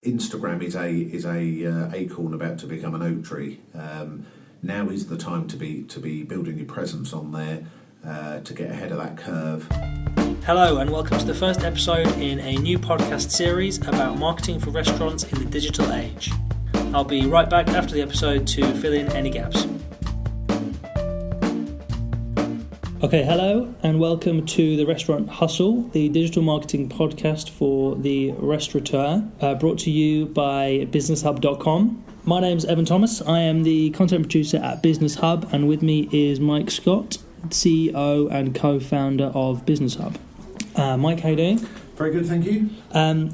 Instagram is a acorn about to become an oak tree. Now is the time to be building your presence on there to get ahead of that curve. Hello and welcome to the first episode in a new podcast series about marketing for restaurants in the digital age. I'll be right back after the episode to fill in any gaps. Okay, hello and welcome to the Restaurant Hustle, the digital marketing podcast for the restaurateur, brought to you by businesshub.com. My name's Evan Thomas. I am the content producer at Business Hub, and with me is Mike Scott, CEO and co-founder of Business Hub. Mike, how are you doing? Very good, thank you.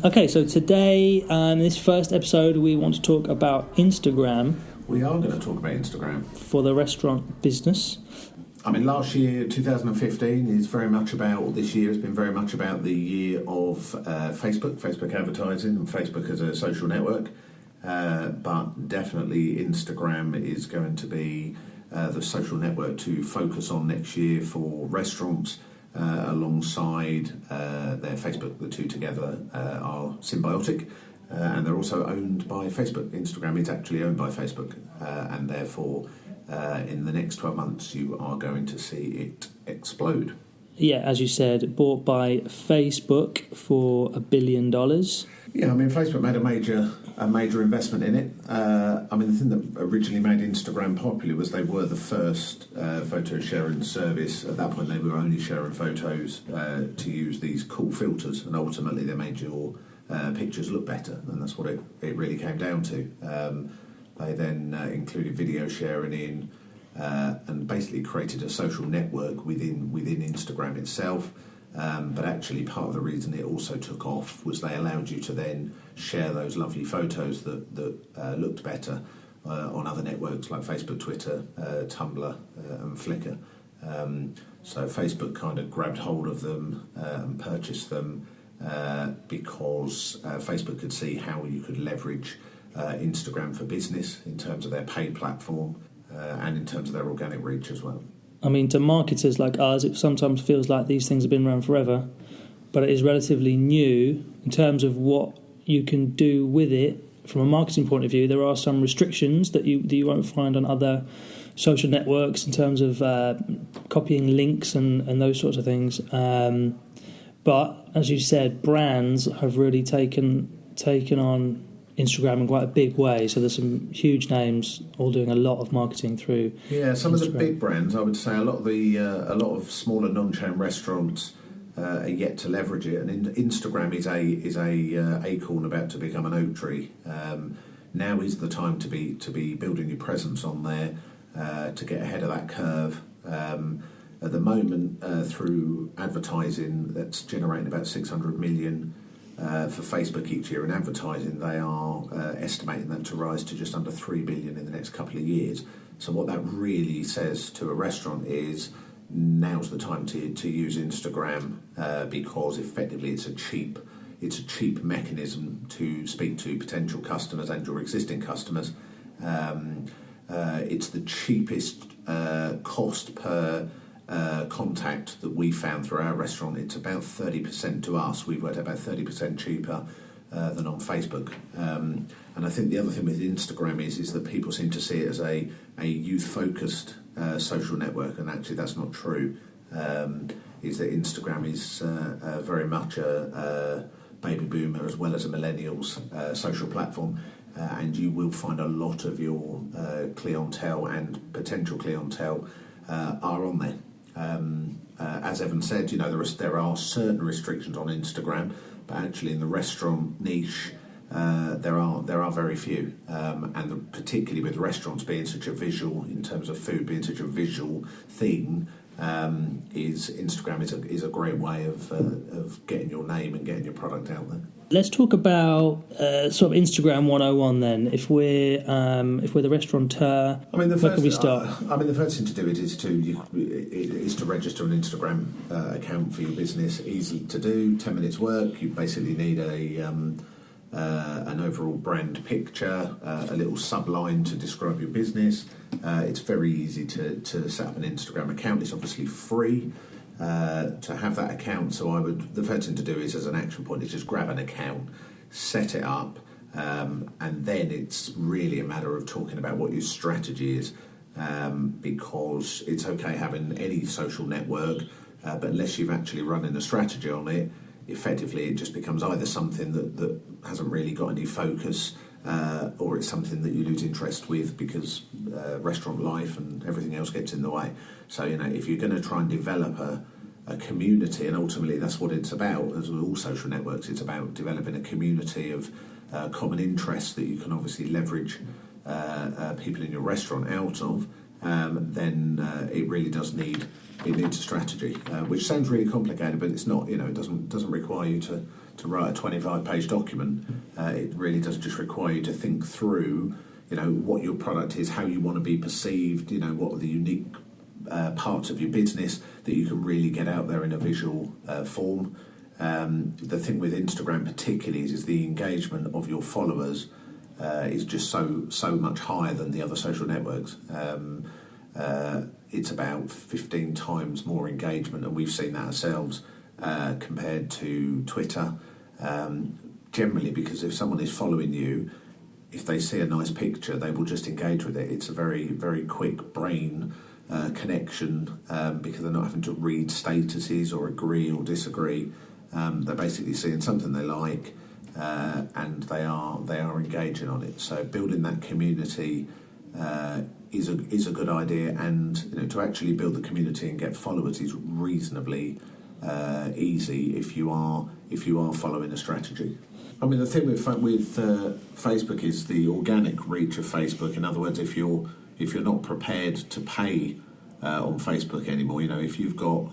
Okay, so today, in this first episode, we want to talk about Instagram. We are going to talk about Instagram. For the restaurant business. I mean, last year, 2015, is very much about, this year has been very much about the year of Facebook advertising and Facebook as a social network. But definitely Instagram is going to be the social network to focus on next year for restaurants alongside their Facebook. The two together are symbiotic and they're also owned by Facebook. Instagram is actually owned by Facebook and therefore in the next 12 months you are going to see it explode. Yeah, as you said, bought by Facebook for $1 billion. Yeah, I mean, Facebook made a major investment in it. I mean, the thing that originally made Instagram popular was they were the first photo sharing service. At that point, they were only sharing photos to use these cool filters, and ultimately they made your pictures look better, and that's what it really came down to. They then included video sharing in and basically created a social network within Instagram itself. But actually part of the reason it also took off was they allowed you to then share those lovely photos that looked better on other networks like Facebook, Twitter, Tumblr and Flickr. So Facebook kind of grabbed hold of them and purchased them because Facebook could see how you could leverage Instagram for business in terms of their paid platform and in terms of their organic reach as well. I mean, to marketers like us, it sometimes feels like these things have been around forever, but it is relatively new in terms of what you can do with it from a marketing point of view. There are some restrictions that you won't find on other social networks in terms of copying links and those sorts of things. But as you said, brands have really taken on Instagram in quite a big way, so there's some huge names all doing a lot of marketing through. Yeah, some Instagram. Of the big brands, I would say, a lot of smaller non-chain restaurants are yet to leverage it, and Instagram is a acorn about to become an oak tree. Now is the time to be building your presence on there to get ahead of that curve. At the moment, through advertising, that's generating about 600 million. For Facebook each year in advertising, they are estimating that to rise to just under 3 billion in the next couple of years. So what that really says to a restaurant is now's the time to use Instagram because effectively it's a cheap mechanism to speak to potential customers and your existing customers. It's the cheapest cost per contact that we found through our restaurant. It's about 30% to us. We've worked out about 30% cheaper than on Facebook. And I think the other thing with Instagram is that people seem to see it as a youth-focused social network, and actually that's not true. Is that Instagram is very much a baby boomer as well as a millennials social platform. And you will find a lot of your clientele and potential clientele are on there. As Evan said, you know, there are certain restrictions on Instagram, but actually in the restaurant niche, there are very few, and particularly with restaurants being such a visual, in terms of food being such a visual thing, Instagram is a great way of getting your name and getting your product out there. Let's talk about sort of Instagram 101 then. If we're the restaurateur, where can we start? The first thing to do is to register an Instagram account for your business. Easy to do, 10 minutes work. You basically need an overall brand picture, a little subline to describe your business. It's very easy to set up an Instagram account. It's obviously free. To have that account, the first thing to do is, as an action point, is just grab an account, set it up, And then it's really a matter of talking about what your strategy is, because it's okay having any social network, but unless you've actually running a strategy on it, effectively it just becomes either something that hasn't really got any focus, or it's something that you lose interest with because restaurant life and everything else gets in the way. So, if you're going to try and develop a community, and ultimately that's what it's about, as with all social networks, it's about developing a community of common interests that you can obviously leverage people in your restaurant out of, then it really does need a strategy, which sounds really complicated, but it's not. It doesn't require you to write a 25-page document. It really does just require you to think through, what your product is, how you want to be perceived, what are the unique parts of your business that you can really get out there in a visual form. The thing with Instagram particularly is the engagement of your followers is just so much higher than the other social networks. It's about 15 times more engagement, and we've seen that ourselves compared to Twitter. Generally, because if someone is following you, if they see a nice picture, they will just engage with it. It's a very, very quick brain connection, because they're not having to read statuses or agree or disagree. They're basically seeing something they like, and they are engaging on it. So building that community is a good idea, and to actually build the community and get followers is reasonably easy if you are following a strategy. I mean, the thing with Facebook is the organic reach of Facebook. In other words, if you're not prepared to pay on Facebook anymore, if you've got,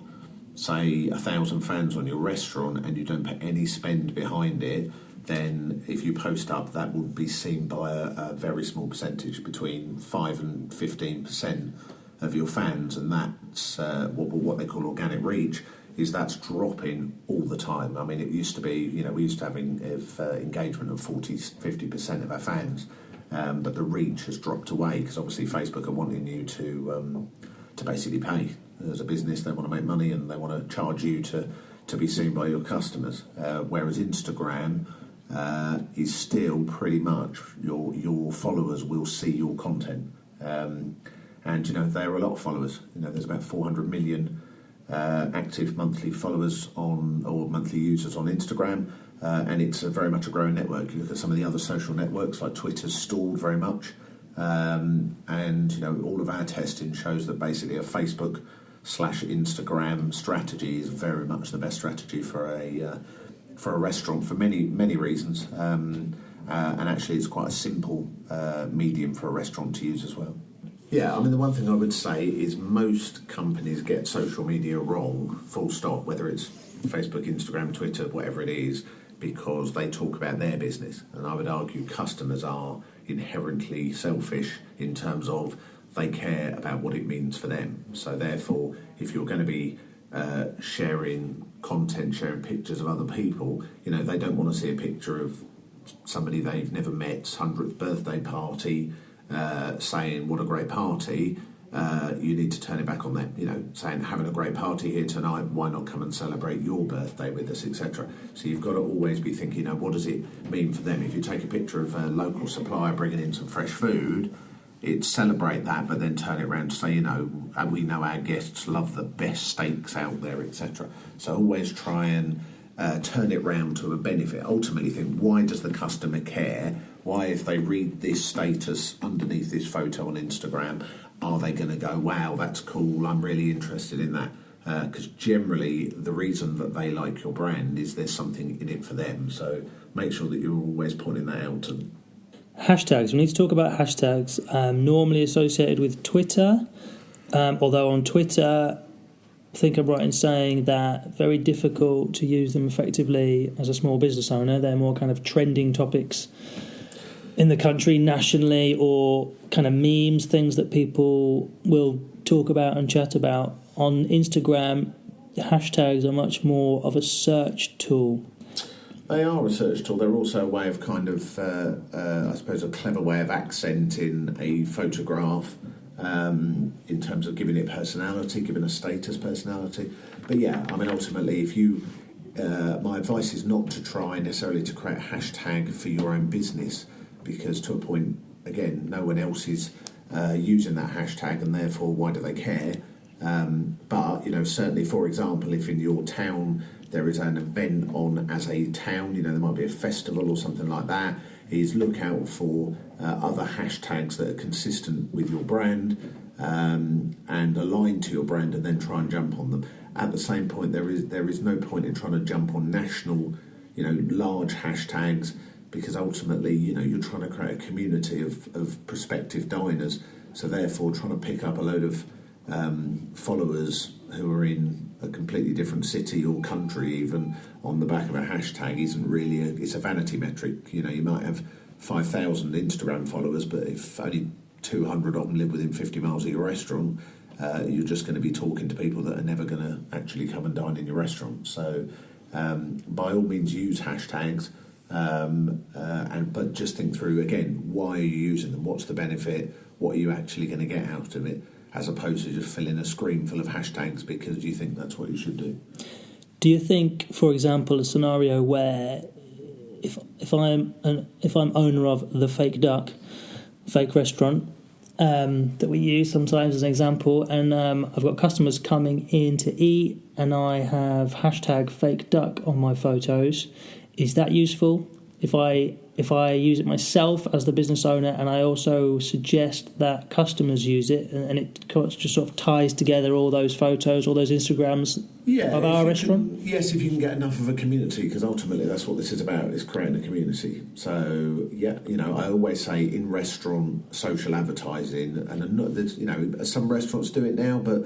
say, 1,000 fans on your restaurant and you don't put any spend behind it, then if you post up, that will be seen by a very small percentage, between 5 and 15% of your fans, and that's what they call organic reach. That's dropping all the time. I mean, it used to be, we used to have engagement of 40-50% of our fans, but the reach has dropped away because obviously Facebook are wanting you to basically pay. As a business, they want to make money and they want to charge you to be seen by your customers. Whereas Instagram is still pretty much your followers will see your content, and there are a lot of followers. There's about 400 million active monthly followers or monthly users on Instagram, and it's very much a growing network. You look at some of the other social networks, like Twitter's stalled very much, and all of our testing shows that basically a Facebook/Instagram strategy is very much the best strategy for a restaurant for many reasons, and actually it's quite a simple medium for a restaurant to use as well. Yeah, I mean, the one thing I would say is most companies get social media wrong, full stop, whether it's Facebook, Instagram, Twitter, whatever it is, because they talk about their business. And I would argue customers are inherently selfish in terms of they care about what it means for them. So therefore, if you're going to be sharing content, sharing pictures of other people, they don't want to see a picture of somebody they've never met's 100th birthday party, saying what a great party. You need to turn it back on them, saying having a great party here tonight, why not come and celebrate your birthday with us, etc. So you've got to always be thinking, what does it mean for them? If you take a picture of a local supplier bringing in some fresh food, it's celebrate that, but then turn it around to say, we know our guests love the best steaks out there, etc. So always try and turn it round to a benefit. Ultimately think, why does the customer care? Why, if they read this status underneath this photo on Instagram, are they going to go, wow, that's cool, I'm really interested in that? Because generally the reason that they like your brand is there's something in it for them. So make sure that you're always pointing that out to them. Hashtags. We need to talk about hashtags, normally associated with Twitter, although on Twitter, I think I'm right in saying that very difficult to use them effectively as a small business owner. They're more kind of trending topics in the country, nationally, or kind of memes, things that people will talk about and chat about. On Instagram, hashtags are much more of a search tool. They are a search tool. They're also a way of I suppose, a clever way of accenting a photograph, in terms of giving it personality, giving a status personality. But yeah, I mean, ultimately, if you my advice is not to try necessarily to create a hashtag for your own business, because to a point, again, no one else is using that hashtag, and therefore why do they care? But certainly, for example, if in your town there is an event on as a town, there might be a festival or something like that, is look out for other hashtags that are consistent with your brand and aligned to your brand, and then try and jump on them. At the same point, there is no point in trying to jump on national, large hashtags, because ultimately, you're trying to create a community of prospective diners. So therefore, trying to pick up a load of followers who are in a completely different city or country, even on the back of a hashtag, isn't really it's a vanity metric. You might have 5,000 Instagram followers, but if only 200 of them live within 50 miles of your restaurant, you're just going to be talking to people that are never going to actually come and dine in your restaurant. So by all means, use hashtags, but just think through again, why are you using them? What's the benefit? What are you actually going to get out of it? As opposed to just filling a screen full of hashtags because you think that's what you should do. Do you think, for example, a scenario where if I'm owner of the Fake Duck, fake restaurant that we use sometimes as an example, and I've got customers coming in to eat, and I have hashtag Fake Duck on my photos, is that useful? If I use it myself as the business owner, and I also suggest that customers use it, and it just sort of ties together all those photos, all those Instagrams of our restaurant? Yes, if you can get enough of a community, because ultimately that's what this is about, is creating a community. So, I always say in restaurant social advertising, and some restaurants do it now, but,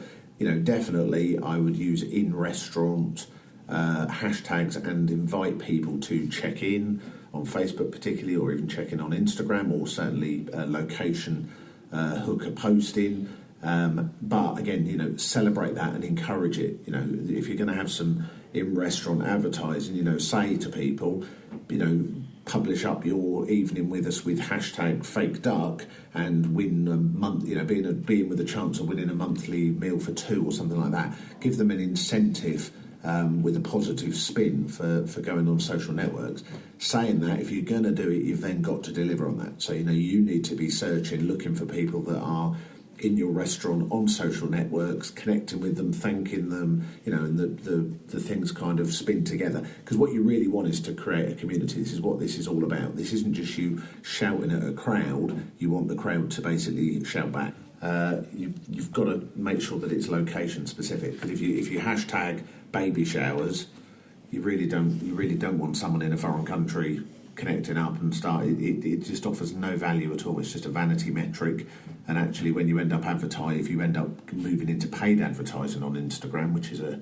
definitely I would use in restaurant hashtags and invite people to check in on Facebook particularly, or even check in on Instagram, or certainly location hooker posting. But again, celebrate that and encourage it. If you're going to have some in-restaurant advertising, say to people, publish up your evening with us with hashtag Fake Duck and win a month, being with a chance of winning a monthly meal for two or something like that. Give them an incentive with a positive spin for going on social networks. Saying that, if you're going to do it, you've then got to deliver on that. So, you need to be searching, looking for people that are in your restaurant on social networks, connecting with them, thanking them, and the things kind of spin together. Because what you really want is to create a community. This is what this is all about. This isn't just you shouting at a crowd. You want the crowd to basically shout back. You've got to make sure that it's location specific. Because if you hashtag baby showers, you really don't want someone in a foreign country connecting up and start. It just offers no value at all. It's just a vanity metric. And actually, when you end up if you end up moving into paid advertising on Instagram, which is a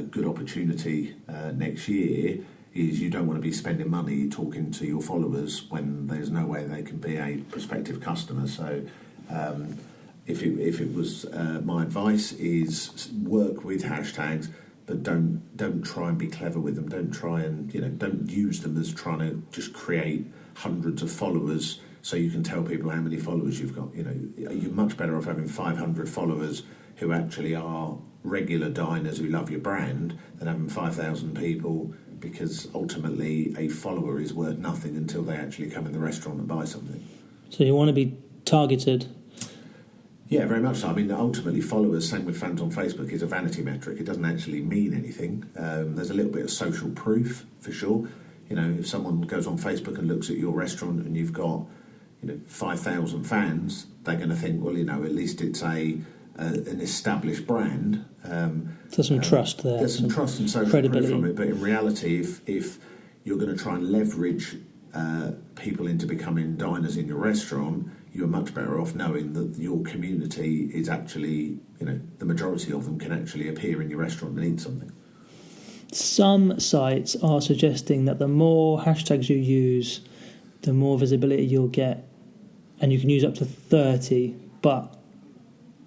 good opportunity next year, is you don't want to be spending money talking to your followers when there's no way they can be a prospective customer. So if it was my advice is work with hashtags, but don't try and be clever with them. Don't try and don't use them as trying to just create hundreds of followers so you can tell people how many followers you've got. You're much better off having 500 followers who actually are regular diners who love your brand than having 5,000 people, because ultimately a follower is worth nothing until they actually come in the restaurant and buy something. So you want to be targeted. Yeah, very much so. I mean, ultimately, followers, same with fans on Facebook, is a vanity metric. It doesn't actually mean anything. There's a little bit of social proof, for sure. If someone goes on Facebook and looks at your restaurant and you've got, 5,000 fans, they're going to think, well, at least it's an established brand. There's some trust there. There's some trust and social proof from it. But in reality, if you're going to try and leverage people into becoming diners in your restaurant, you're much better off knowing that your community is actually, the majority of them can actually appear in your restaurant and eat something. Some sites are suggesting that the more hashtags you use, the more visibility you'll get, and you can use up to 30. But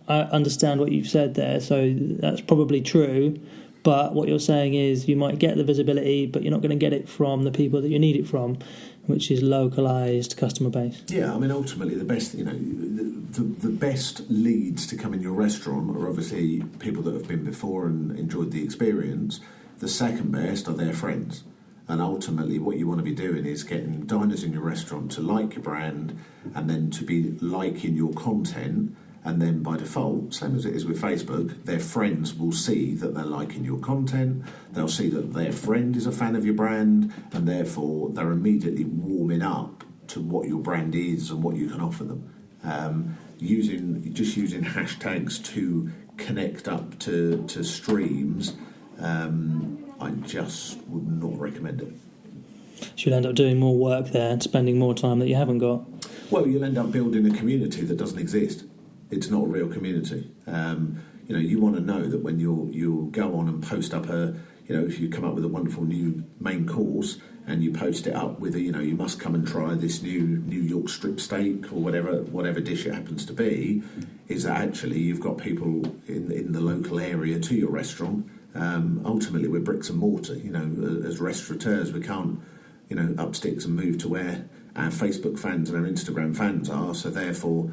I understand what you've said there, so that's probably true. But what you're saying is you might get the visibility, but you're not going to get it from the people that you need it from, which is localised customer base. Yeah, I mean, ultimately, the best, the best leads to come in your restaurant are obviously people that have been before and enjoyed the experience. The second best are their friends. And ultimately, what you want to be doing is getting diners in your restaurant to like your brand and then to be liking your content. And then by default, same as it is with Facebook, their friends will see that they're liking your content. They'll see that their friend is a fan of your brand, and therefore they're immediately warming up to what your brand is and what you can offer them. Using hashtags to connect up to streams, I just would not recommend it. So you'll end up doing more work there and spending more time that you haven't got. Well, you'll end up building a community that doesn't exist. It's not a real community. You want to know that when you'll go on and post up if you come up with a wonderful new main course and you post it up with you must come and try this new New York strip steak or whatever dish it happens to be, is that actually you've got people in the local area to your restaurant. Ultimately, we're bricks and mortar. As restaurateurs, we can't up sticks and move to where our Facebook fans and our Instagram fans are. So therefore,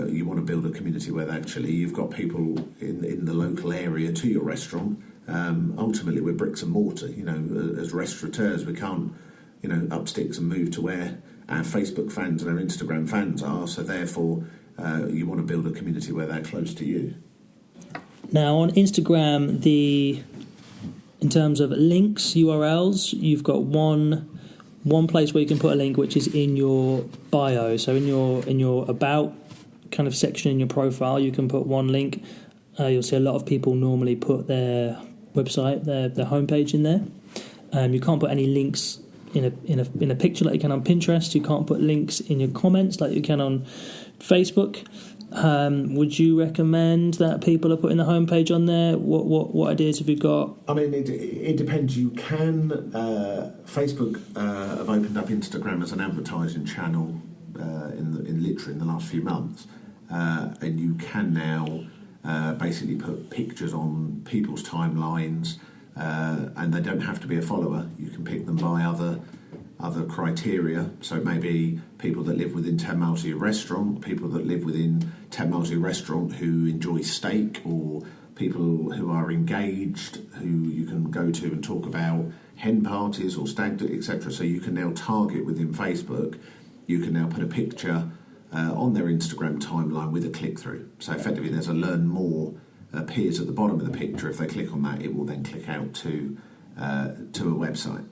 you want to build a community where actually you've got people in the local area to your restaurant. Ultimately, we're bricks and mortar. As restaurateurs, we can't up sticks and move to where our Facebook fans and our Instagram fans are. So therefore, you want to build a community where they're close to you. Now on Instagram, in terms of links, URLs, you've got one place where you can put a link, which is in your bio. So in your about kind of section in your profile, you can put one link. You'll see a lot of people normally put their website, their homepage in there. You can't put any links in a picture like you can on Pinterest. You can't put links in your comments like you can on Facebook. Would you recommend that people are putting the homepage on there? What ideas have you got? I mean, it depends. You can. Facebook have opened up Instagram as an advertising channel in the last few months, and you can now basically put pictures on people's timelines, and they don't have to be a follower. You can pick them by other criteria. So it may be people that live within 10 miles of your restaurant, people that live within 10 miles of your restaurant who enjoy steak, or people who are engaged, who you can go to and talk about hen parties or stag do, etc. So you can now target within Facebook. You can now put a picture on their Instagram timeline with a click-through. So effectively there's a learn more appears at the bottom of the picture. If they click on that, it will then click out to a website.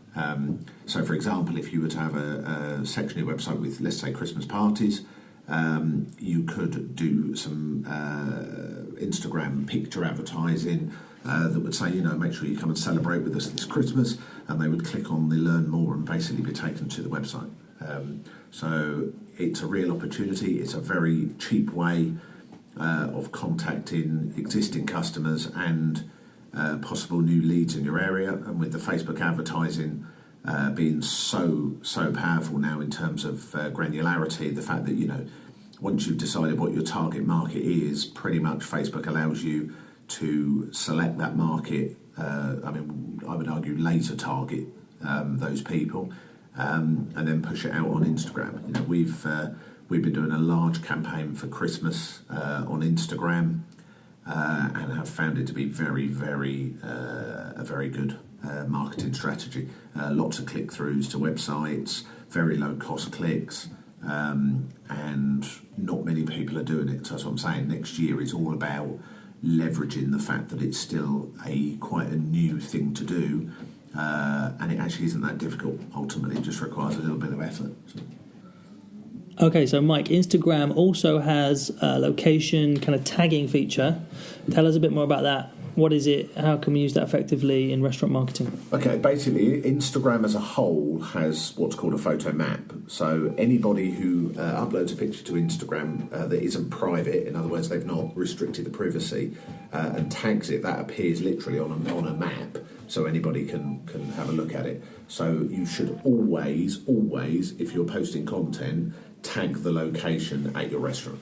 So, for example, if you were to have a section of your website with, let's say, Christmas parties, you could do some Instagram picture advertising that would say, make sure you come and celebrate with us this Christmas, and they would click on the Learn More and basically be taken to the website. So it's a real opportunity. It's a very cheap way of contacting existing customers and possible new leads in your area. And with the Facebook advertising being so powerful now in terms of granularity, the fact that once you've decided what your target market is, pretty much Facebook allows you to select that market. I would argue laser target those people, and then push it out on Instagram. We've been doing a large campaign for Christmas on Instagram. And have found it to be very, very a very good marketing strategy. Lots of click-throughs to websites, very low-cost clicks, and not many people are doing it. So that's what I'm saying. Next year is all about leveraging the fact that it's still quite a new thing to do, and it actually isn't that difficult. Ultimately, it just requires a little bit of effort. So. Okay, so Mike, Instagram also has a location kind of tagging feature. Tell us a bit more about that. What is it? How can we use that effectively in restaurant marketing? Okay, basically, Instagram as a whole has what's called a photo map. So anybody who uploads a picture to Instagram that isn't private, in other words, they've not restricted the privacy, and tags it, that appears literally on a map, so anybody can have a look at it. So you should always, if you're posting content, tag the location at your restaurant.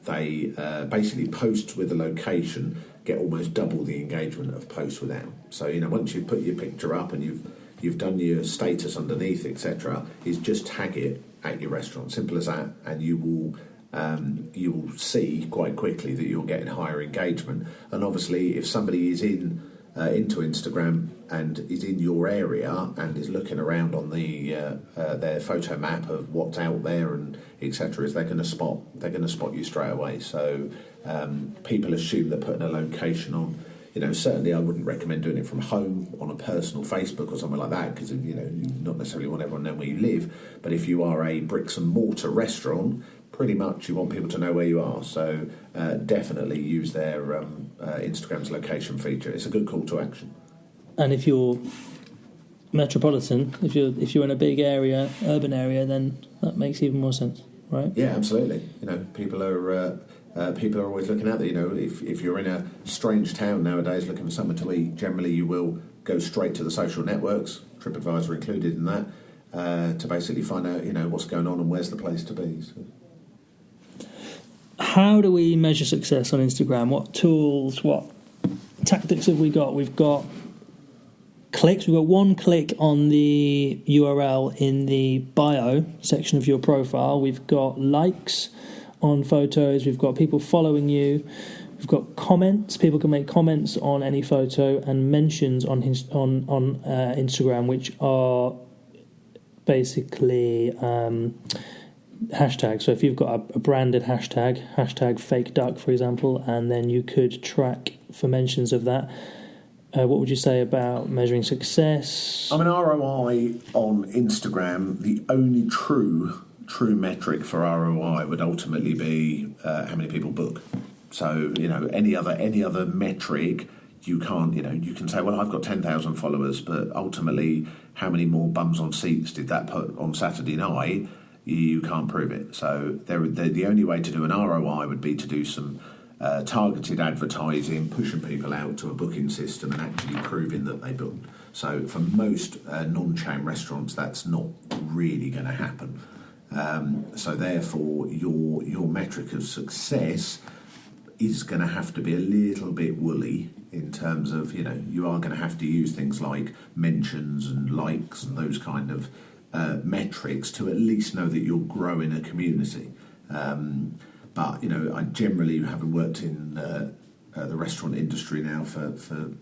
They basically posts with the location get almost double the engagement of posts without. So once you've put your picture up and you've done your status underneath, etc., is just tag it at your restaurant. Simple as that, and you will see quite quickly that you're getting higher engagement. And obviously, if somebody is in into Instagram and is in your area and is looking around on their photo map of what's out there and etc., is they're going to spot you straight away. So people assume they're putting a location on. Certainly I wouldn't recommend doing it from home on a personal Facebook or something like that, because you not necessarily want everyone to know where you live. But if you are a bricks and mortar restaurant, pretty much you want people to know where you are. So definitely use their Instagram's location feature. It's a good call to action. And if you're metropolitan, if you're in a big area, urban area, then that makes even more sense, right? Yeah, absolutely. People are always looking out there. If you're in a strange town nowadays looking for something to eat, generally you will go straight to the social networks, TripAdvisor included in that, to basically find out what's going on and where's the place to be. So. How do we measure success on Instagram? What tools, what tactics have we got? We've got clicks. We've got one click on the URL in the bio section of your profile. We've got likes on photos. We've got people following you. We've got comments. People can make comments on any photo, and mentions on Instagram, which are basically hashtags. So if you've got a branded hashtag fake duck, for example, and then you could track for mentions of that. What would you say about measuring success? ROI on Instagram, the only true metric for ROI would ultimately be how many people book. So any other metric, you can't. You can say, well, I've got 10,000 followers, but ultimately, how many more bums on seats did that put on Saturday night? You can't prove it. So the only way to do an ROI would be to do some targeted advertising, pushing people out to a booking system and actually proving that they booked. So for most non-chain restaurants, that's not really going to happen. So therefore, your metric of success is going to have to be a little bit woolly in terms of, you are going to have to use things like mentions and likes and those kind of metrics to at least know that you're growing a community. But I generally, having worked in the restaurant industry now for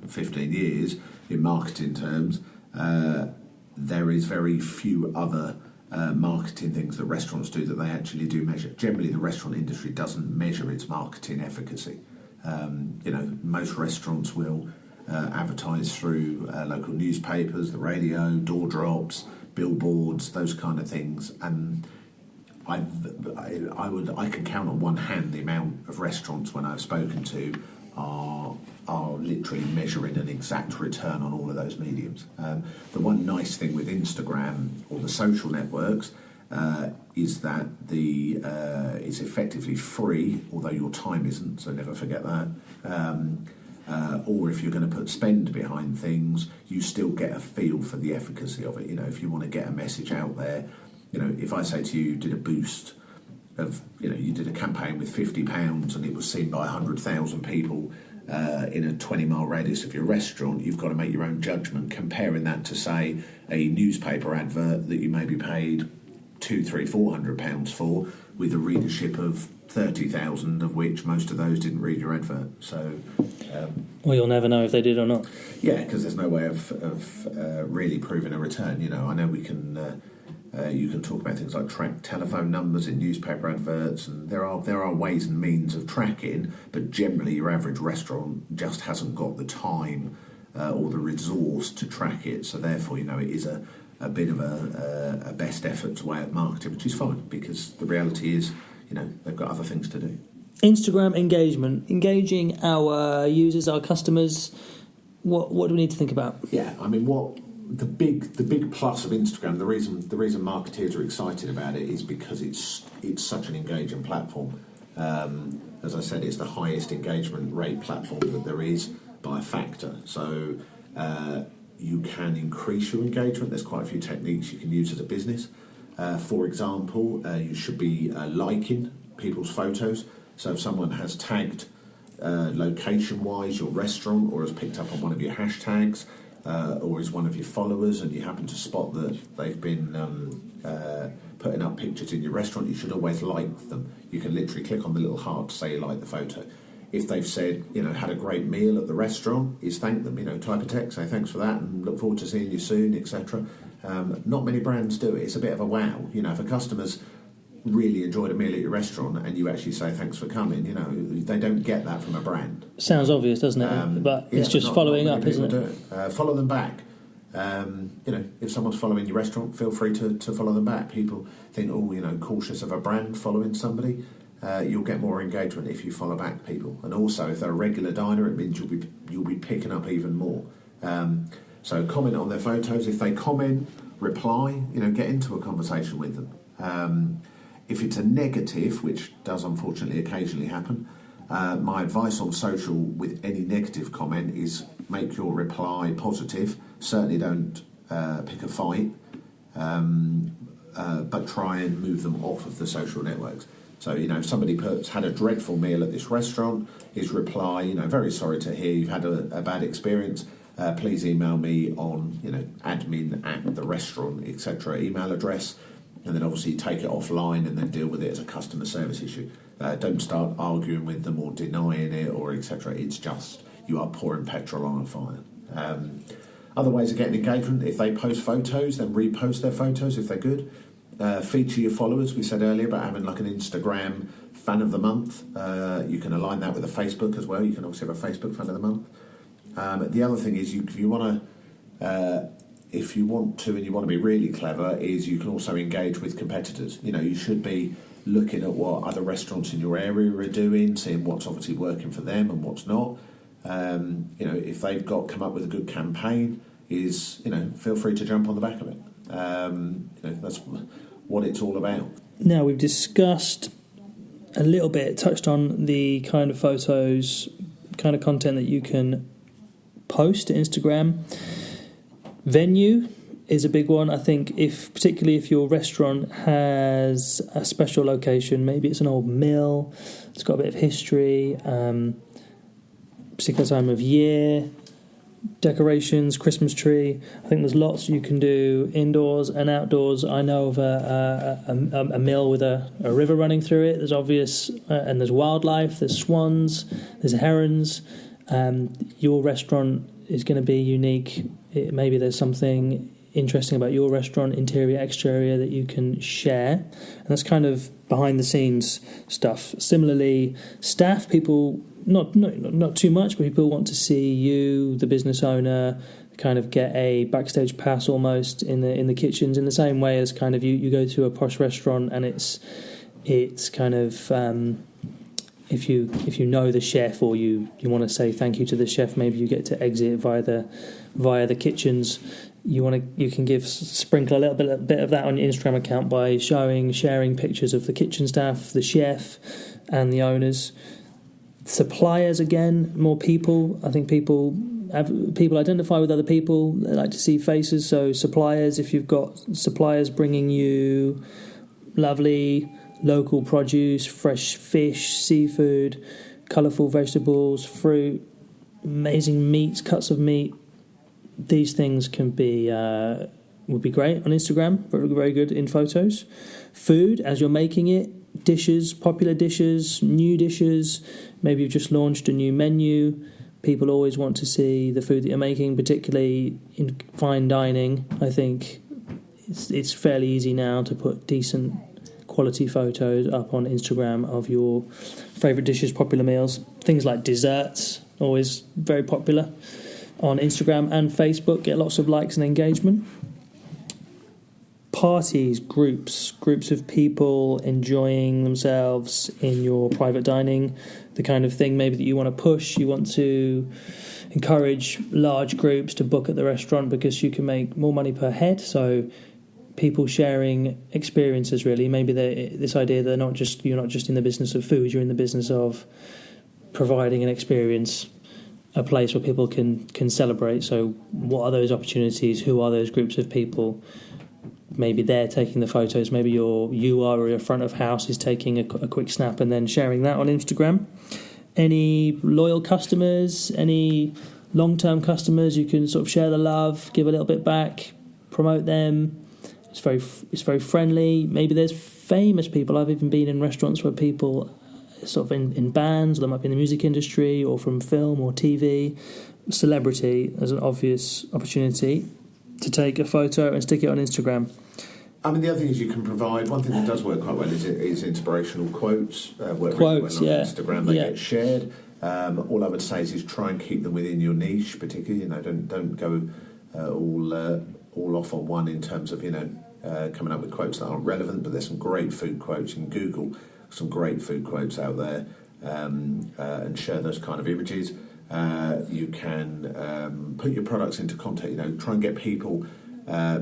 15 years in marketing terms, there is very few other marketing things that restaurants do that they actually do measure. Generally, the restaurant industry doesn't measure its marketing efficacy. Most restaurants will advertise through local newspapers, the radio, door drops, billboards, those kind of things, and I can count on one hand the amount of restaurants when I've spoken to are literally measuring an exact return on all of those mediums. The one nice thing with Instagram or the social networks is that it's effectively free, although your time isn't, so never forget that. Or if you're going to put spend behind things, you still get a feel for the efficacy of it. If you want to get a message out there, if I say to you did a boost of, you did a campaign with £50 and it was seen by 100,000 people in a 20-mile radius of your restaurant, you've got to make your own judgment, comparing that to, say, a newspaper advert that you maybe paid £200, £300, £400 for, with a readership of 30,000, of which most of those didn't read your advert. So, well, you'll never know if they did or not. Yeah, because there's no way of really proving a return. I know we can. You can talk about things like track telephone numbers in newspaper adverts, and there are ways and means of tracking, but generally your average restaurant just hasn't got the time or the resource to track it. So therefore, it is a bit of a best efforts way of marketing, which is fine, because the reality is, they've got other things to do. Instagram engagement, engaging our users, our customers. What do we need to think about? Yeah, what the big plus of Instagram, the reason marketeers are excited about it is because it's such an engaging platform. As I said, it's the highest engagement rate platform that there is by a factor. So you can increase your engagement. There's quite a few techniques you can use as a business. For example, you should be liking people's photos. So if someone has tagged location-wise your restaurant, or has picked up on one of your hashtags, or is one of your followers, and you happen to spot that they've been putting up pictures in your restaurant, you should always like them. You can literally click on the little heart to say you like the photo. if they've said, had a great meal at the restaurant, is thank them. Type a text, say thanks for that, and look forward to seeing you soon, etc. Not many brands do it. It's a bit of a wow. If a customer's really enjoyed a meal at your restaurant and you actually say thanks for coming, they don't get that from a brand. Sounds obvious, doesn't it? But it's just following up, isn't it? Follow them back. If someone's following your restaurant, feel free to follow them back. People think, cautious of a brand following somebody. You'll get more engagement if you follow back people, and also if they're a regular diner, it means you'll be picking up even more. So comment on their photos. If they comment, reply. Get into a conversation with them. If it's a negative, which does unfortunately occasionally happen, my advice on social with any negative comment is make your reply positive. Certainly don't pick a fight, but try and move them off of the social networks. So, if somebody had a dreadful meal at this restaurant, his reply, very sorry to hear you've had a bad experience. Please email me on, admin at the restaurant, etc. email address, and then obviously take it offline and then deal with it as a customer service issue. Don't start arguing with them or denying it or etc. It's just you are pouring petrol on a fire. Other ways of getting engagement: if they post photos, then repost their photos if they're good. Feature your followers. We said earlier about having like an Instagram fan of the month. You can align that with a Facebook as well. You can obviously have a Facebook fan of the month. The other thing is, if you want to and you want to be really clever, is you can also engage with competitors. You should be looking at what other restaurants in your area are doing, seeing what's obviously working for them and what's not. If they've come up with a good campaign, feel free to jump on the back of it. That's what it's all about. Now, we've discussed a little bit, touched on the kind of photos, kind of content that you can post to Instagram. Venue is a big one. I think particularly if your restaurant has a special location, maybe it's an old mill, it's got a bit of history, particular time of year, decorations, Christmas tree. I think there's lots you can do indoors and outdoors. I know of a mill with a river running through it. There's obvious, and there's wildlife, there's swans, there's herons. Your restaurant is going to be unique. Maybe there's something interesting about your restaurant, interior, exterior, that you can share. And that's kind of behind the scenes stuff. Similarly, staff, people, not too much, but people want to see you, the business owner, kind of get a backstage pass almost in the kitchens, in the same way as kind of you go to a posh restaurant and it's kind of if you know the chef, or you want to say thank you to the chef, maybe you get to exit via the kitchens. You can sprinkle a little bit of that on your Instagram account by sharing pictures of the kitchen staff, the chef, and the owners. Suppliers, again, more people. I think people identify with other people. They like to see faces. So suppliers, if you've got suppliers bringing you lovely local produce, fresh fish, seafood, colourful vegetables, fruit, amazing meats, cuts of meat, these things would be great on Instagram. Very, very good in photos. Food as you're making it, dishes, popular dishes, new dishes. Maybe you've just launched a new menu. People always want to see the food that you're making, particularly in fine dining. I think it's fairly easy now to put decent quality photos up on Instagram of your favourite dishes, popular meals. Things like desserts, always very popular on Instagram and Facebook, get lots of likes and engagement. Parties, groups of people enjoying themselves in your private dining, the kind of thing maybe that you want to push. You want to encourage large groups to book at the restaurant because you can make more money per head. So people sharing experiences, really. Maybe this idea that you're not just in the business of food, you're in the business of providing an experience, a place where people can celebrate. So what are those opportunities? Who are those groups of people? Maybe they're taking the photos. Maybe you are, or your front of house is taking a quick snap and then sharing that on Instagram. Any loyal customers, any long-term customers, you can sort of share the love, give a little bit back, promote them. It's very friendly. Maybe there's famous people. I've even been in restaurants where people sort of in bands, or they might be in the music industry, or from film or TV. Celebrity as an obvious opportunity to take a photo and stick it on Instagram. I mean, the other thing is you can provide. One thing that does work quite well is inspirational quotes. Work Quotes, really well yeah. on Instagram. They get shared. All I would say is try and keep them within your niche, particularly. Don't go all off on one in terms of coming up with quotes that aren't relevant. But there's some great food quotes. You can Google some great food quotes out there and share those kind of images. You can put your products into content. Try and get people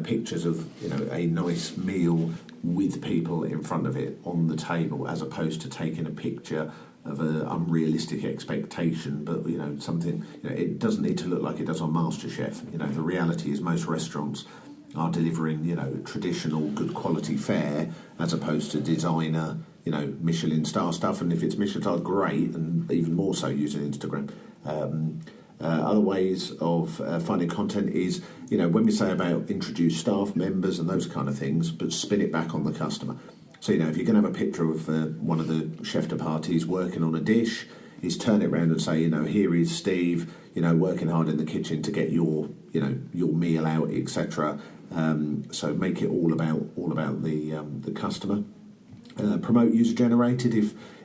pictures of a nice meal with people in front of it on the table, as opposed to taking a picture of an unrealistic expectation. But something, it doesn't need to look like it does on MasterChef. The reality is most restaurants are delivering traditional good quality fare, as opposed to designer Michelin star stuff. And if it's Michelin star, great, and even more so using Instagram. Other ways of finding content is, when we say about introduce staff members and those kind of things, but spin it back on the customer. So, if you're going to have a picture of one of the chef de parties working on a dish, is turn it around and say, here is Steve, working hard in the kitchen to get your meal out, etc. So make it all about the customer. Promote user generated.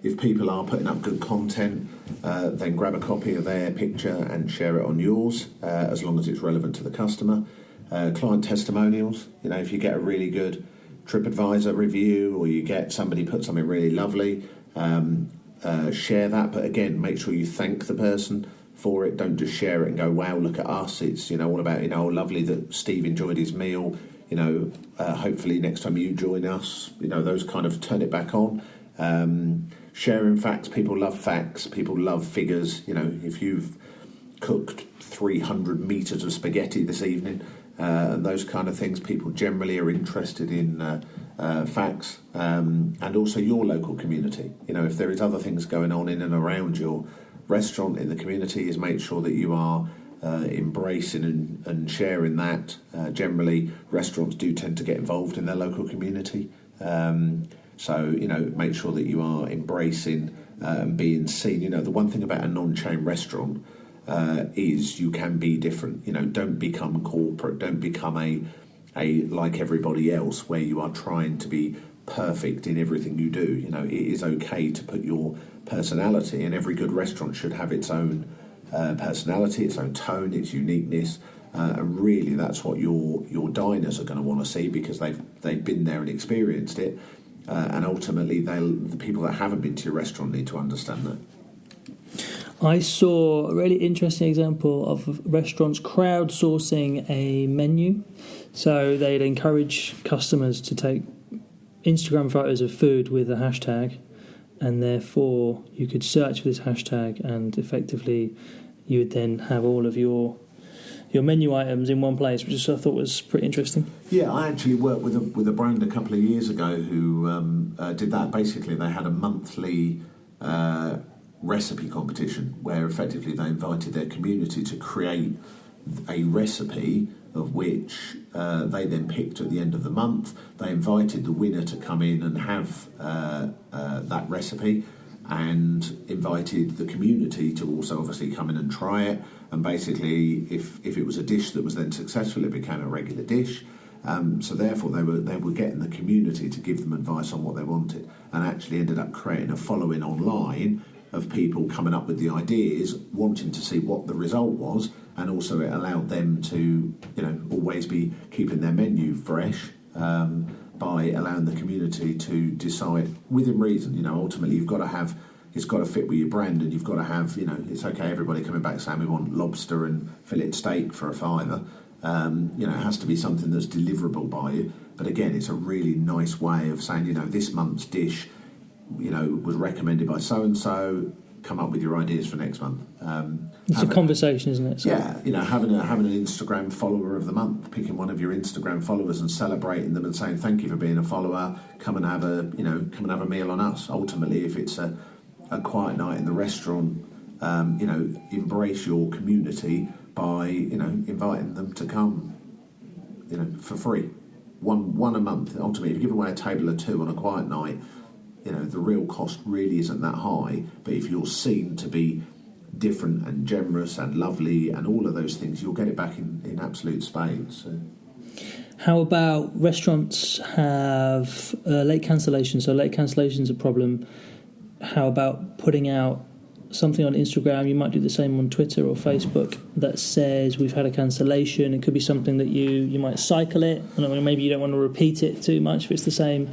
If people are putting up good content, then grab a copy of their picture and share it on yours, as long as it's relevant to the customer. Client testimonials. If you get a really good TripAdvisor review, or you get somebody put something really lovely, share that. But again, make sure you thank the person for it. Don't just share it and go, wow, look at us. It's all about lovely that Steve enjoyed his meal. Hopefully next time you join us, those kind of turn it back on. Sharing facts. People love facts. People love figures. If you've cooked 300 metres of spaghetti this evening, and those kind of things, people generally are interested in facts. And also your local community. If there is other things going on in and around your restaurant in the community, is make sure that you are embracing and sharing that. Generally, restaurants do tend to get involved in their local community. So, make sure that you are embracing and being seen. The one thing about a non-chain restaurant is you can be different. Don't become corporate. Don't become a like everybody else, where you are trying to be perfect in everything you do. It is okay to put your personality, and every good restaurant should have its own personality, its own tone, its uniqueness, and really that's what your diners are going to want to see, because they've been there and experienced it, and ultimately the people that haven't been to your restaurant need to understand that. I saw a really interesting example of restaurants crowdsourcing a menu. So they'd encourage customers to take Instagram photos of food with a hashtag, and therefore you could search for this hashtag, and effectively you would then have all of your menu items in one place, which I thought was pretty interesting. Yeah, I actually worked with a brand a couple of years ago who did that. Basically, they had a monthly recipe competition where effectively they invited their community to create a recipe, of which they then picked at the end of the month. They invited the winner to come in and have that recipe, and invited the community to also obviously come in and try it. And basically, if it was a dish that was then successful, it became a regular dish. So therefore, they were getting the community to give them advice on what they wanted, and actually ended up creating a following online of people coming up with the ideas, wanting to see what the result was, and also it allowed them to, always be keeping their menu fresh, by allowing the community to decide within reason. Ultimately it's got to fit with your brand, and you've got to have, it's okay everybody coming back saying we want lobster and fillet steak for $5. It has to be something that's deliverable by you. But again, it's a really nice way of saying, this month's dish was recommended by so-and-so, come up with your ideas for next month. It's a conversation, isn't it? So. Yeah, having an Instagram follower of the month, picking one of your Instagram followers and celebrating them and saying thank you for being a follower, come and have a meal on us. Ultimately, if it's a quiet night in the restaurant, embrace your community by inviting them to come, for free. One a month. Ultimately, if you give away a table of two on a quiet night, the real cost really isn't that high. But if you're seen to be different and generous and lovely and all of those things, you'll get it back in absolute spades. So. How about restaurants have late cancellations? So late cancellations a problem. How about putting out something on Instagram? You might do the same on Twitter or Facebook that says we've had a cancellation. It could be something that you might cycle it. I don't know, maybe you don't want to repeat it too much if it's the same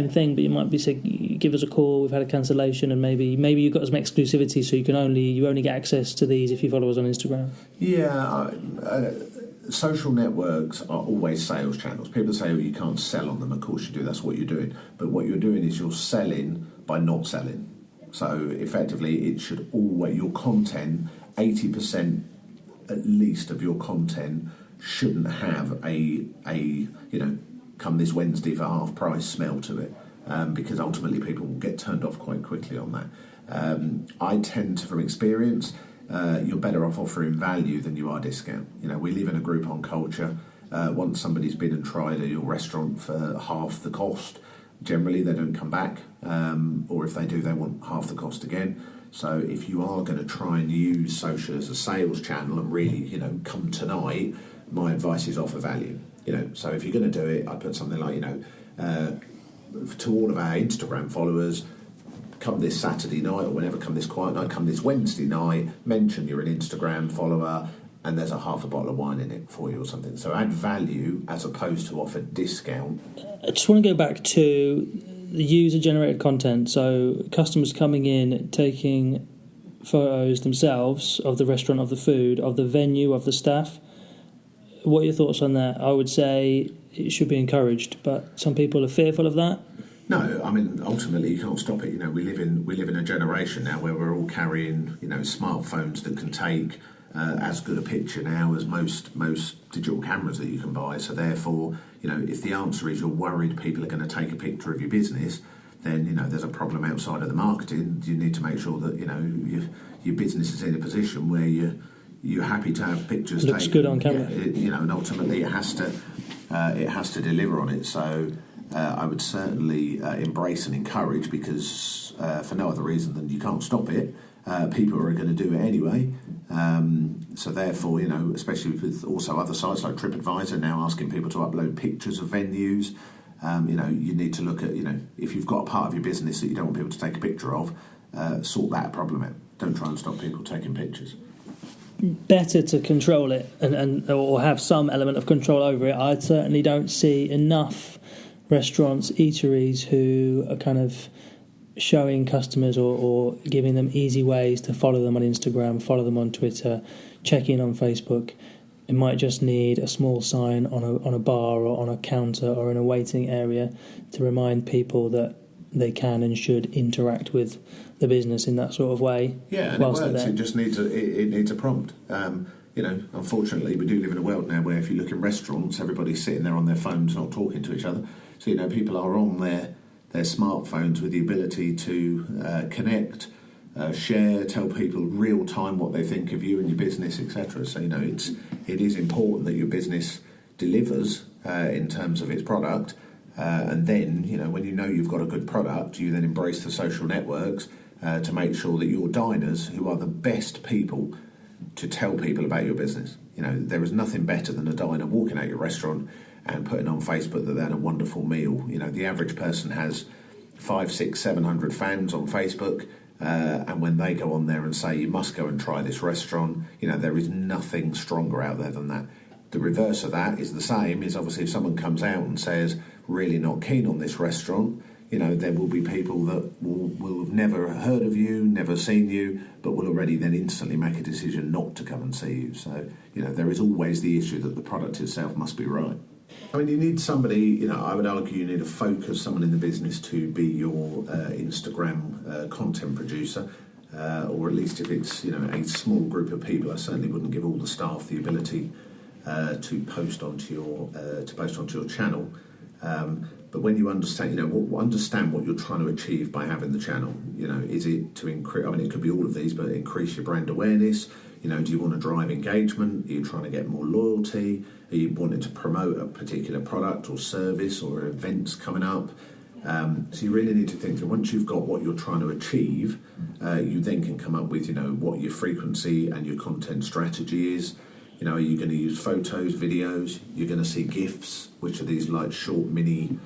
thing, but you might be saying, give us a call, we've had a cancellation, and maybe you've got some exclusivity, so you only get access to these if you follow us on Instagram. Yeah, social networks are always sales channels. People say, you can't sell on them. Of course you do, that's what you're doing. But what you're doing is you're selling by not selling. So effectively, it should always, your content, 80% at least of your content shouldn't have a come this Wednesday for half price smell to it, because ultimately people will get turned off quite quickly on that. I tend to, from experience, you're better off offering value than you are discount. We live in a Groupon culture. Once somebody's been and tried your restaurant for half the cost, generally they don't come back, or if they do, they want half the cost again. So if you are going to try and use social as a sales channel and really, come tonight, my advice is offer value. So if you're going to do it, I put something like, to all of our Instagram followers, come this Saturday night, or whenever, come this quiet night, come this Wednesday night, mention you're an Instagram follower, and there's a half a bottle of wine in it for you or something. So add value as opposed to offer discount. I just want to go back to the user-generated content. So customers coming in, taking photos themselves of the restaurant, of the food, of the venue, of the staff. What are your thoughts on that? I would say it should be encouraged, but some people are fearful of that. No, I mean, ultimately you can't stop it. We live in a generation now where we're all carrying, smartphones that can take as good a picture now as most digital cameras that you can buy. So therefore, if the answer is you're worried people are going to take a picture of your business, then there's a problem outside of the marketing. You need to make sure that your business is in a position where you're happy to have pictures looks taken. Good on camera. And ultimately it has to deliver on it. So I would certainly embrace and encourage, because for no other reason than you can't stop it. People are going to do it anyway. So therefore, especially with also other sites like TripAdvisor now asking people to upload pictures of venues, you need to look at, if you've got a part of your business that you don't want people to take a picture of, sort that problem out. Don't try and stop people taking pictures. Better to control it and or have some element of control over it. I certainly don't see enough restaurants, eateries who are kind of showing customers or giving them easy ways to follow them on Instagram, follow them on Twitter, check in on Facebook. It might just need a small sign on a bar or on a counter or in a waiting area to remind people that they can and should interact with the business in that sort of way. Yeah, and it works. It just needs a prompt. Unfortunately, we do live in a world now where if you look in restaurants, everybody's sitting there on their phones, not talking to each other. So people are on their smartphones with the ability to connect, share, tell people real time what they think of you and your business, etc. So it is important that your business delivers in terms of its product, and then when you've got a good product, you then embrace the social networks to make sure that your diners, who are the best people to tell people about your business, there is nothing better than a diner walking out your restaurant and putting on Facebook that they had a wonderful meal. The average person has 500, 600, 700 fans on Facebook, and when they go on there and say, you must go and try this restaurant, there is nothing stronger out there than that. The reverse of that is the same, is obviously if someone comes out and says, really not keen on this restaurant, there will be people that will have never heard of you, never seen you, but will already then instantly make a decision not to come and see you. So, there is always the issue that the product itself must be right. I mean, you need somebody, I would argue you need a focus, someone in the business to be your Instagram content producer, or at least if it's, a small group of people, I certainly wouldn't give all the staff the ability to post onto your channel. But when you understand, understand what you're trying to achieve by having the channel. Is it to increase? I mean, it could be all of these, but increase your brand awareness. Do you want to drive engagement? Are you trying to get more loyalty? Are you wanting to promote a particular product or service or events coming up? So you really need to think through. Once you've got what you're trying to achieve, you then can come up with, what your frequency and your content strategy is. Are you going to use photos, videos? You're going to see GIFs, which are these like short mini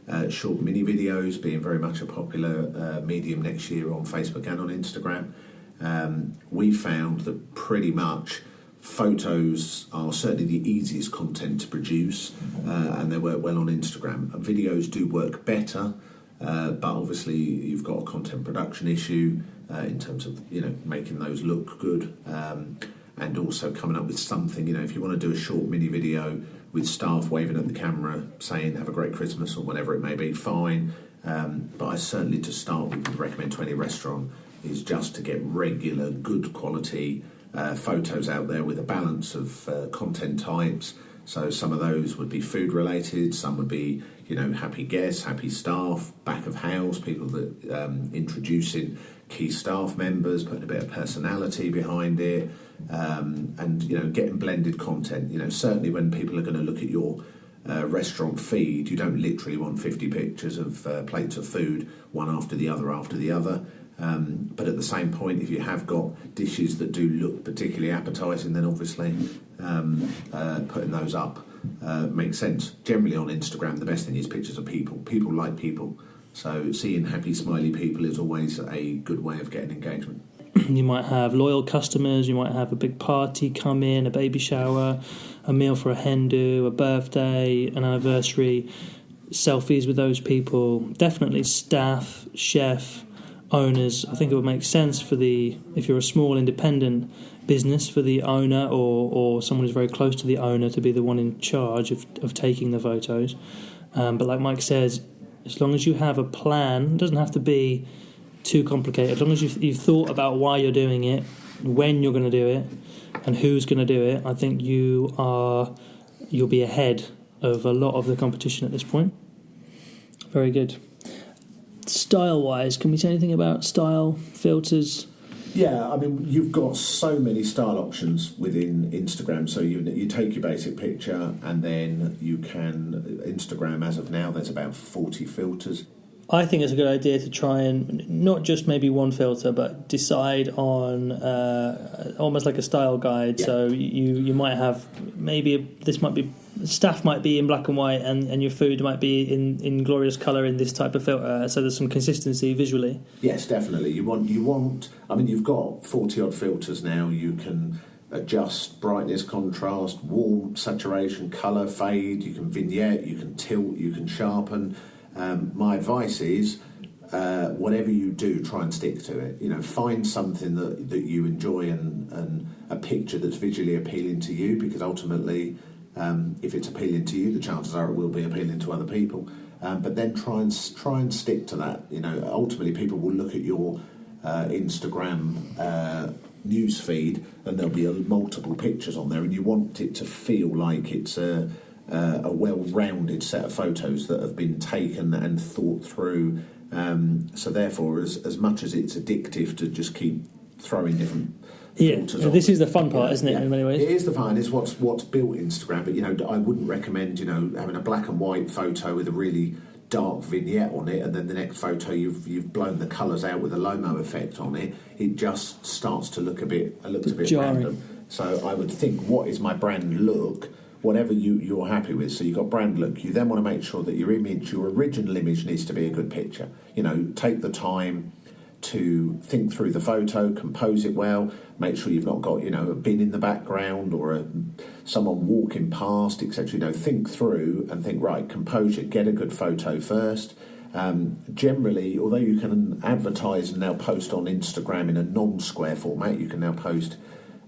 videos, being very much a popular medium next year on Facebook and on Instagram. We found that pretty much photos are certainly the easiest content to produce, and they work well on Instagram. Videos do work better, but obviously you've got a content production issue in terms of making those look good, and also coming up with something. If you want to do a short mini video with staff waving at the camera saying "Have a great Christmas" or whatever it may be, fine. But I certainly, to start with, would recommend to any restaurant is just to get regular, good quality photos out there with a balance of content types. So some of those would be food related, some would be happy guests, happy staff, back of house, people that introducing key staff members, putting a bit of personality behind it, and getting blended content. Certainly when people are going to look at your restaurant feed, you don't literally want 50 pictures of plates of food, one after the other. But at the same point, if you have got dishes that do look particularly appetising, then obviously putting those up makes sense. Generally on Instagram, the best thing is pictures of people. People like people. So seeing happy, smiley people is always a good way of getting engagement. You might have loyal customers, you might have a big party come in, a baby shower, a meal for a hen do, a birthday, an anniversary, selfies with those people. Definitely staff, chef, owners. I think it would make sense if you're a small independent business, for the owner or someone who's very close to the owner to be the one in charge of taking the photos. But like Mike says, as long as you have a plan, it doesn't have to be too complicated. As long as you've thought about why you're doing it, when you're going to do it, and who's going to do it, I think you'll be ahead of a lot of the competition at this point. Very good. Style-wise, can we say anything about style, filters? Yeah, I mean, you've got so many style options within Instagram. So you take your basic picture, and then you can Instagram, as of now, there's about 40 filters. I think it's a good idea to try and not just maybe one filter, but decide on almost like a style guide. Yeah. So you might have staff might be in black and white, and your food might be in glorious colour in this type of filter. So there's some consistency visually. Yes, definitely. You want. I mean, you've got 40 odd filters now. You can adjust brightness, contrast, wall saturation, colour, fade. You can vignette. You can tilt. You can sharpen. My advice is, whatever you do, try and stick to it. Find something that you enjoy and a picture that's visually appealing to you, because ultimately, if it's appealing to you, the chances are it will be appealing to other people. But then try and stick to that. Ultimately, people will look at your Instagram news feed, and there'll be multiple pictures on there, and you want it to feel like it's a well-rounded set of photos that have been taken and thought through. So therefore, as much as it's addictive to just keep throwing different filters on, this is the fun part, isn't it, in many ways? It is the fun. It's what's built Instagram. But, I wouldn't recommend, having a black and white photo with a really dark vignette on it, and then the next photo you've blown the colours out with a Lomo effect on it. It just starts to look a bit jarring. Random. So I would think, what is my brand look? Whatever you're happy with. So you've got brand look. You then want to make sure that your original image needs to be a good picture. Take the time to think through the photo, compose it well, make sure you've not got, a bin in the background or someone walking past, etc. Think through and think, right, composure, get a good photo first. Generally, although you can advertise and now post on Instagram in a non-square format, you can now post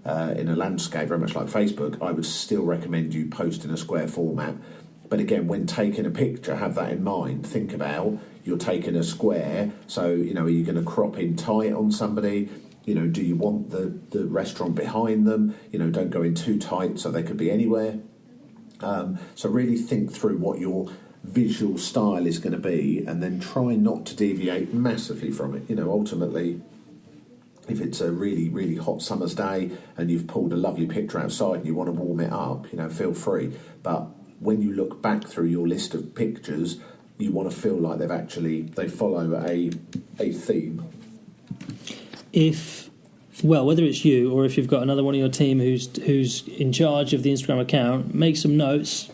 in a landscape, very much like Facebook. I would still recommend you post in a square format. But again, when taking a picture, have that in mind. Think about, you're taking a square, so, are you going to crop in tight on somebody? Do you want the restaurant behind them? Don't go in too tight so they could be anywhere. So really think through what your visual style is going to be, and then try not to deviate massively from it. Ultimately, if it's a really, really hot summer's day and you've pulled a lovely picture outside and you want to warm it up, feel free. But when you look back through your list of pictures, you want to feel like they follow a theme. Whether it's you or if you've got another one of your team who's in charge of the Instagram account, make some notes,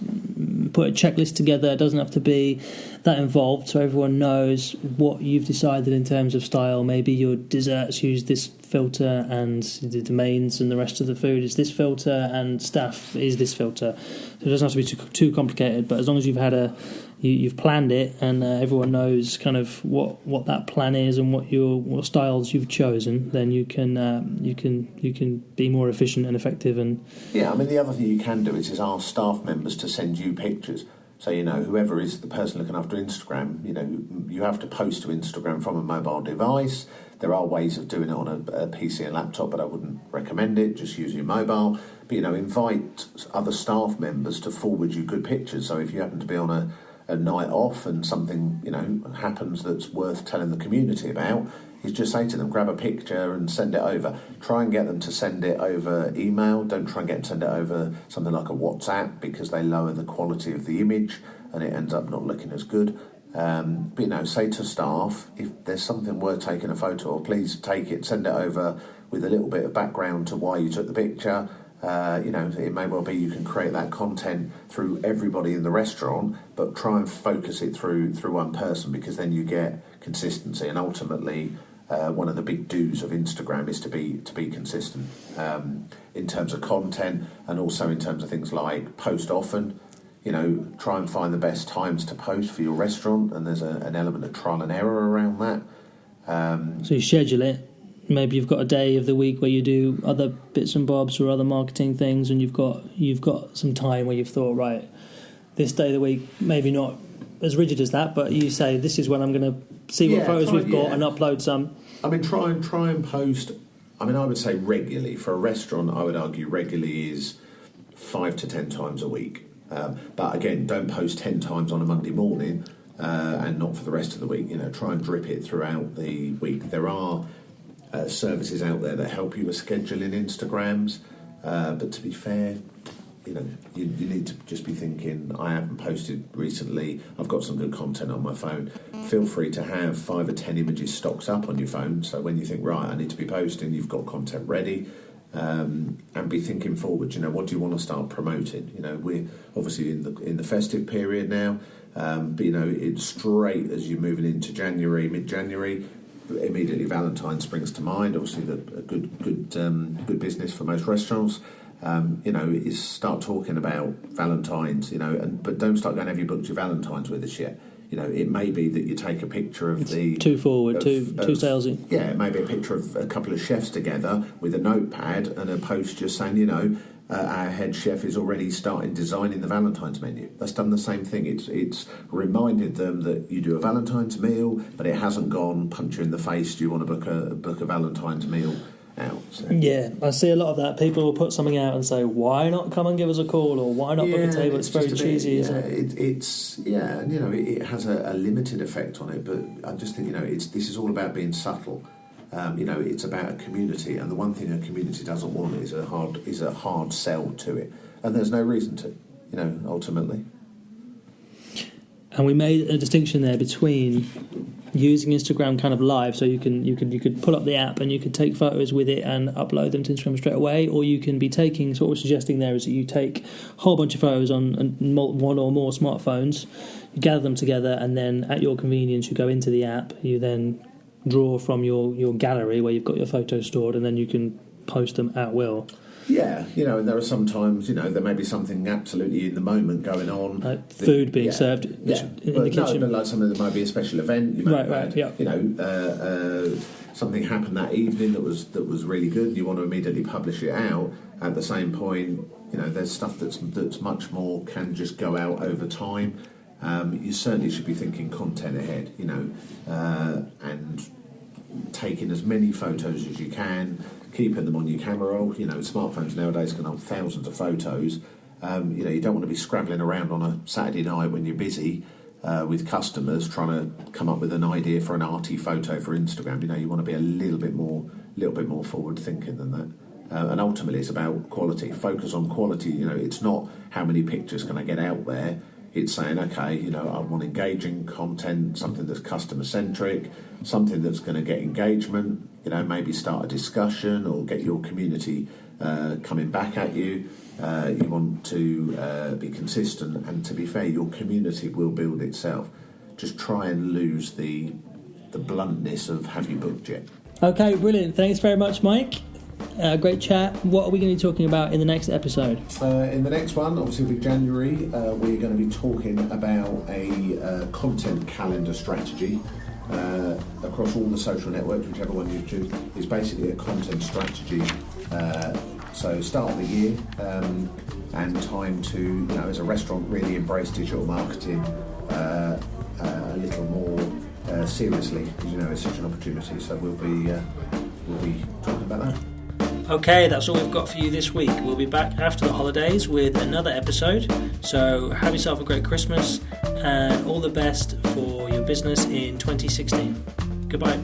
put a checklist together. It doesn't have to be that involved, so everyone knows what you've decided in terms of style. Maybe your desserts use this filter and the domains and the rest of the food is this filter and staff is this filter. So it doesn't have to be too complicated, but as long as you've planned it and everyone knows kind of what that plan is and what styles you've chosen, then you can be more efficient and effective. And yeah, I mean, the other thing you can do is ask staff members to send you pictures. So, whoever is the person looking after Instagram, you have to post to Instagram from a mobile device. There are ways of doing it on a PC and laptop, but I wouldn't recommend it. Just use your mobile. But, invite other staff members to forward you good pictures. So if you happen to be on a night off and something, happens that's worth telling the community about, is just say to them, grab a picture and send it over. Try and get them to send it over email. Don't try and get them to send it over something like a WhatsApp, because they lower the quality of the image and it ends up not looking as good. But, say to staff, if there's something worth taking a photo of, please take it, send it over with a little bit of background to why you took the picture. It may well be you can create that content through everybody in the restaurant, but try and focus it through one person, because then you get consistency. And ultimately, one of the big do's of Instagram is to be consistent in terms of content, and also in terms of things like post often. Try and find the best times to post for your restaurant, and there's an element of trial and error around that. So you schedule it. Maybe you've got a day of the week where you do other bits and bobs or other marketing things, and you've got some time where you've thought, right, this day of the week, maybe not as rigid as that, but you say this is when I'm going to see what photos we've got and upload some. I mean, try and post. I mean, I would say regularly. For a restaurant, I would argue regularly is 5 to 10 times a week. But again, don't post 10 times on a Monday morning and not for the rest of the week. Try and drip it throughout the week. There are services out there that help you with scheduling Instagrams, but to be fair, you need to just be thinking, I haven't posted recently, I've got some good content on my phone. Feel free to have 5 or 10 images stocked up on your phone, so when you think, right, I need to be posting, you've got content ready. And be thinking forward. What do you want to start promoting? We're obviously in the festive period now, but it's straight as you're moving into January, mid-January. Immediately Valentine's springs to mind. Obviously, a good business for most restaurants. Is start talking about Valentine's. But don't start going, have you booked your Valentine's with us yet? It may be that you take a picture of too salesy. Yeah, maybe a picture of a couple of chefs together with a notepad and a post just saying, our head chef is already starting designing the Valentine's menu. That's done the same thing. It's reminded them that you do a Valentine's meal, but it hasn't gone punch you in the face. Do you want to book a Valentine's meal out? So. Yeah, I see a lot of that. People will put something out and say, "Why not come and give us a call?" or "Why not book a table?" It's very cheesy, isn't it? It has a limited effect on it, but I just think this is all about being subtle. It's about a community, and the one thing a community doesn't want is a hard sell to it, and there's no reason to, ultimately. And we made a distinction there between using Instagram kind of live, so you could pull up the app and you could take photos with it and upload them to Instagram straight away, or you can be taking. So what we're suggesting there is that you take a whole bunch of photos on one or more smartphones, you gather them together, and then at your convenience you go into the app, you then draw from your gallery where you've got your photos stored, and then you can post them at will. Yeah, and there are sometimes, there may be something absolutely in the moment going on. Like food being served in the kitchen. No, but like something that might be a special event. You might have had, something happened that evening that was really good, and you want to immediately publish it out. At the same point, there's stuff that's much more can just go out over time. You certainly should be thinking content ahead, and taking as many photos as you can, keeping them on your camera roll. Smartphones nowadays can hold thousands of photos. You don't want to be scrabbling around on a Saturday night when you're busy with customers trying to come up with an idea for an arty photo for Instagram. You want to be a little bit more forward thinking than that. And ultimately, it's about quality. Focus on quality. It's not how many pictures can I get out there. it's saying, okay, you know, I want engaging content, something that's customer centric, something that's going to get engagement, you know, maybe start a discussion or get your community coming back at you. You want to be consistent, and to be fair, your community will build itself. Just try and lose the bluntness of have you booked yet. Okay, brilliant. Thanks very much, Mike. Great chat. What are we going to be talking about in the next episode? In the next one, obviously with January, we're going to be talking about a content calendar strategy across all the social networks, whichever one you choose. Is basically a content strategy. So start of the year and time to, you know, as a restaurant, really embrace digital marketing a little more seriously, because, you know, it's such an opportunity. So we'll be talking about that. Okay, that's all we've got for you this week. We'll be back after the holidays with another episode. So have yourself a great Christmas and all the best for your business in 2016. Goodbye.